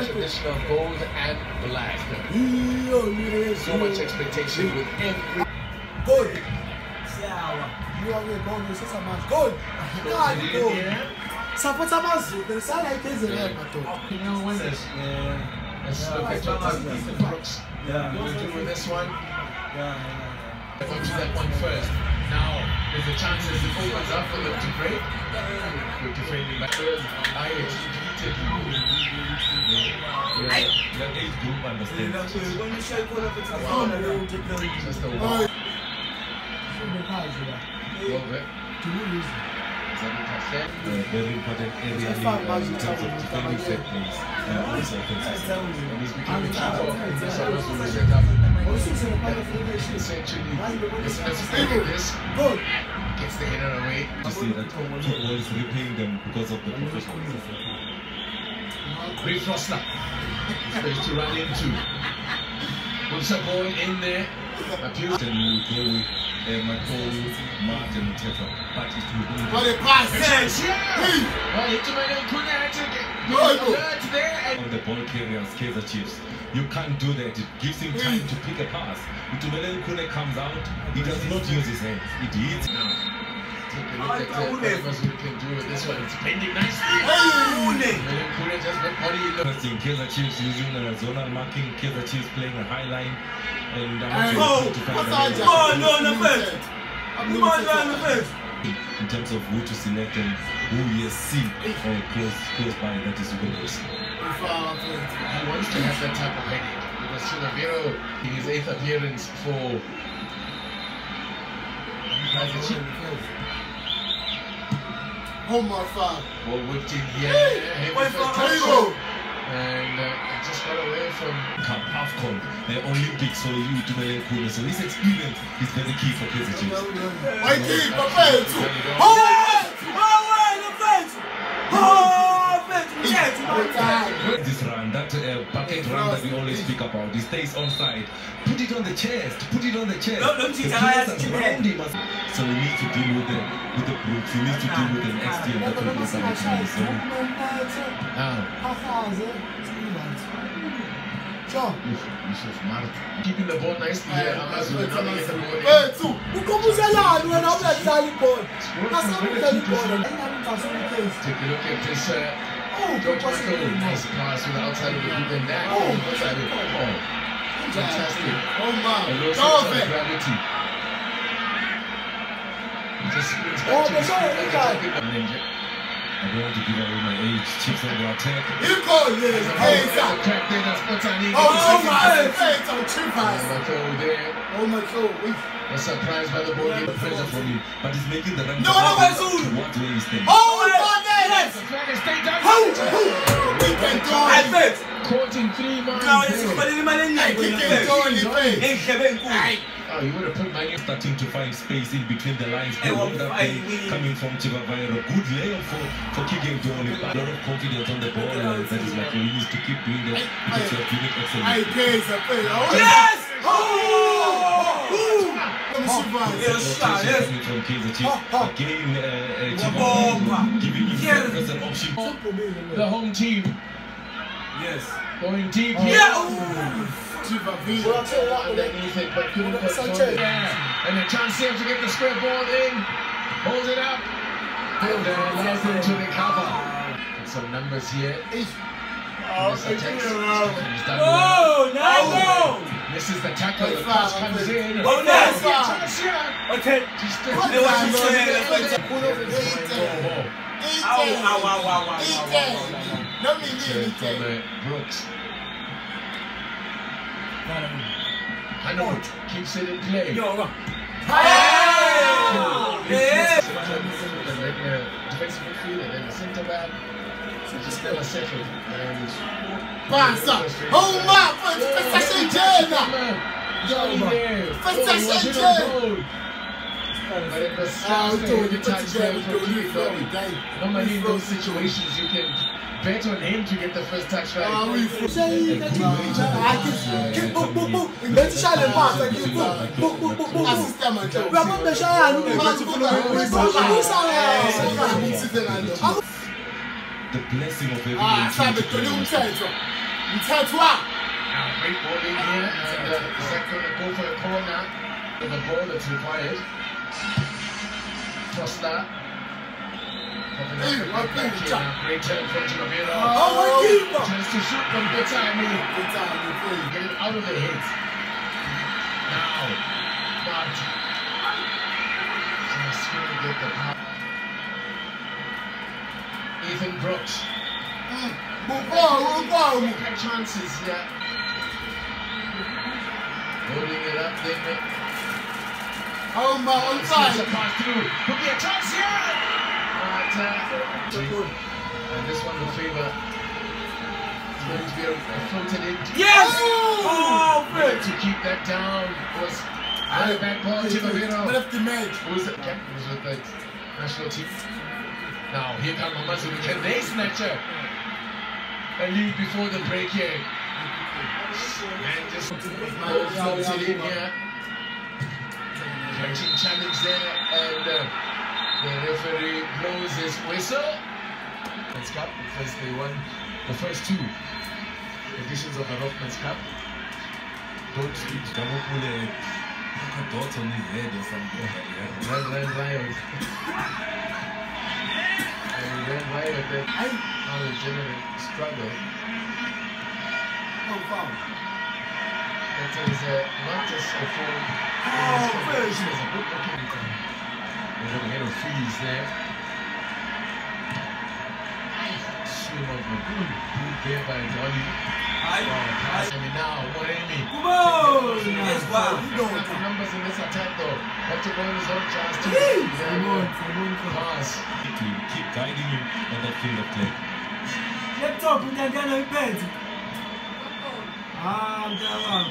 traditional gold and black. So much expectation with every good. You are going to say something good. Support Amazulu. They sound like Kaizer. You know winners. Let's look at the Brooks. Yeah. What do with this one? Yeah. Go to that one first. Now, there's a chance as it opens up for them to break. Good defending back. I executed. The age group understands. Just a one. Very important area in terms of defending set plays and also offensive. And he's becoming a keeper in this Amazulu setup. Essentially, let's play this. Gets the header away. You see that football is repaying them because of the professionalism. Great Foster. Space to run into. Puts a ball in there. Appeals. And you go with Matthew, Martin, etc. But it will be. What a pass! Well, Itumeleng couldn't actually get alert there. On the ball carriers, Kaizer Chiefs. You can't do that. It gives him time to pick a pass. Itumeleng comes out. He does not use his hands. It hits. Now, take a look at what Amazulu can do with this one. It's bending nicely. Itumeleng just got body in the. Interesting. Kaizer Chiefs using zonal marking. Kaizer Chiefs playing a high line. And in terms of who to select and who he has seen or close by, that is Willis. He wants to have that type of headache because Chinavero in his 8th appearance for Kaizer Chiefs. Oh my God! Ball whipped in here. And just got away from AFCON, the Olympics, so you to Itumeleng. So his experience is very key for Kaizer Chiefs. This run, that bucket run that we always speak about, he stays on side. Put it on the chest, put it on the chest. So we need to deal with the Brooks, we need to deal with the next team that will be keeping the ball nicely here. Amazulu coming at the ball. Take a look at this. George Michael, nice pass with the outside of the hoop and that. Outside of the ball. Fantastic. Gravity. Just spins back to the screen. I don't want to give away my age. Chiefs on the attack. Oh my God! A surprise by the ball. The pressure from him, but he's making the run. No, what way he's staying. Caught in 3 months. Oh, you would have put my name. Starting to find space in between the lines. Coming from Chivaviro. Good layout for kicking to only. A lot of confidence on the ball. That is like we need to keep doing that because you're doing it excellent. Yes! From Kaizer Chiefs. Again, Chivaviro giving him as an option. The home team. Yes. Going deep. Underneath it, but couldn't control it. And a chance here to get the square ball in. Holds it up. And nothing to recover. And some numbers here. This is the tackle. The pass comes in. Okay. From Brooks. Hanwood keeps it in play. Defensive midfielder and then the centre back. Just never settled. But it was normally in those situations you can bet on him to get the first touch right. the blessing of every sabe, tô ali mchezo. Mchezo wa. Now, great ball in here, and is that going to go for a corner? The ball that's required. Foster. Great turn from Chimamiro. Chance to shoot from good timing. Get it out of the hit. Now, but just going to get the power. Ethan Brooks. Chances here. Holding it up, then. Oh my, on side. Pass through. Could be a chance here. But, and this one will favor. It's going to be floated in. Yes! Oh, to keep that down was the back ball. Chimamiro. Left the match. Who was the captain? Was with the national team. Now, here comes Amazulu. Can they snatch a lead before the break here? And just floated in here. Catching challenge there, and the referee blows his whistle. Rothmans Cup, because they won the first two editions of the Rothmans Cup. Don't speak. Don't put a dot on his head or something. Wild. And then Wild then how the general struggle. Oh, foul. That is not just a form. It's a good looking. We're going to get a freeze there. Swim of a good there by Dolly. Passing now, Moremi. Come on! Yes, wow. The numbers in this attack though. But to go in his own chance to pass. Keep guiding him on that field of play. Get up, we can get a bed. I'm down.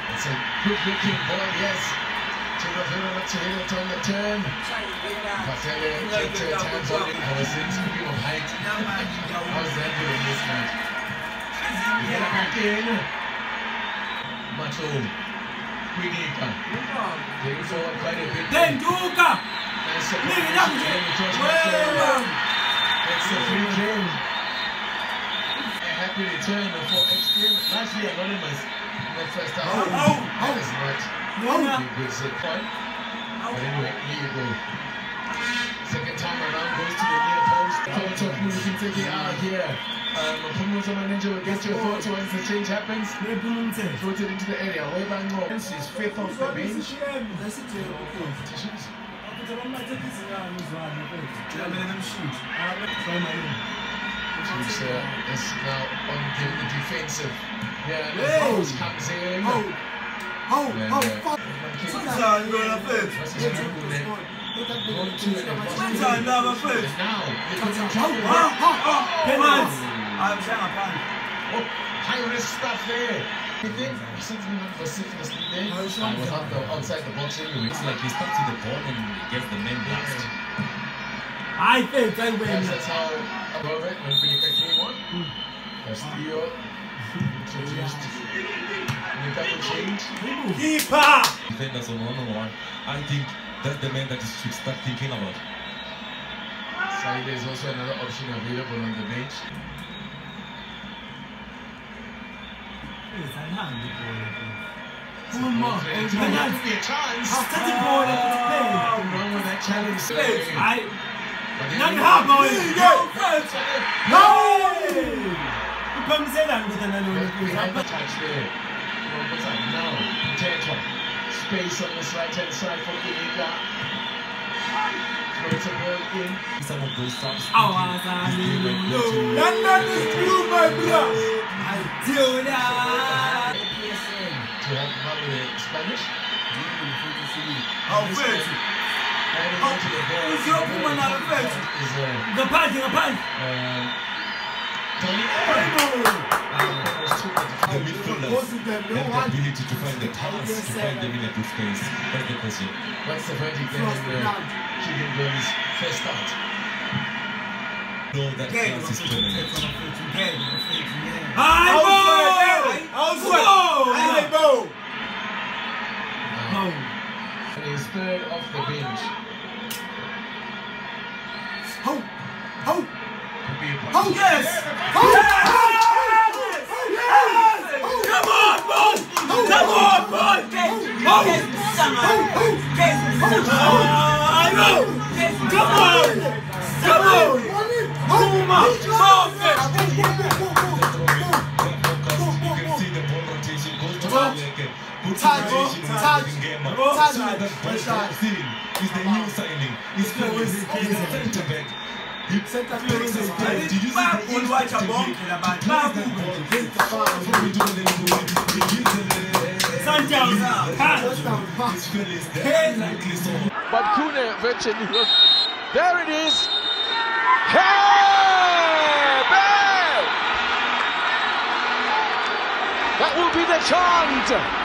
It's a good looking ball, yes. Chimamiro to hit it on the turn. Patele kept her hands on it. Speaking of height, how's that doing this match? We get it back in. Macho. Quinika. Getting forward quite a bit. Then Duka. Nice separation. It's a free kill. A happy return for extreme, largely anonymous in the first half. That is not a good set point. But anyway, here you go. Second time around goes to the near post. Thoughts of who you can take it out here. Promoter manager will get your thoughts once the change happens. Floated into the area. Way back more. This is fifth off the bench. Is now on the defensive. Yeah, the post comes in. High risk stuff there. You think something vociferous there? I was outside the box anyway. It's like he starts with the ball and gets the men last. I think I win. That's how above it when Finica came on. Castillo introduced the double change. Keeper! Defenders on 1-on-1. I think that's the man that you should start thinking about. Side is also another option available on the bench. Come on, It could be a chance. Nothing Wrong with that challenge. Not hard boy. No! You come say that with another touch there. Now, Tetwa. Space on this right hand side for Finica. Floats a ball in. Some of those subs. To have fun with the Spanish. The punch. The midfielders have the ability to find the pass, to find them in a good space. That's the question. What's the verdict then in Keegan Burns' first start? No, that class is permanent. his third off the bench. Ho! Ho! Could be a Ho! Yes! Ho! Come on, boy! Come on, boy! Come on! Come on! Puma! He's the new signing. He's a center back. He center takes his time to use it instantly. But Kune eventually was. There it is. Hey! Bam! That will be the chant.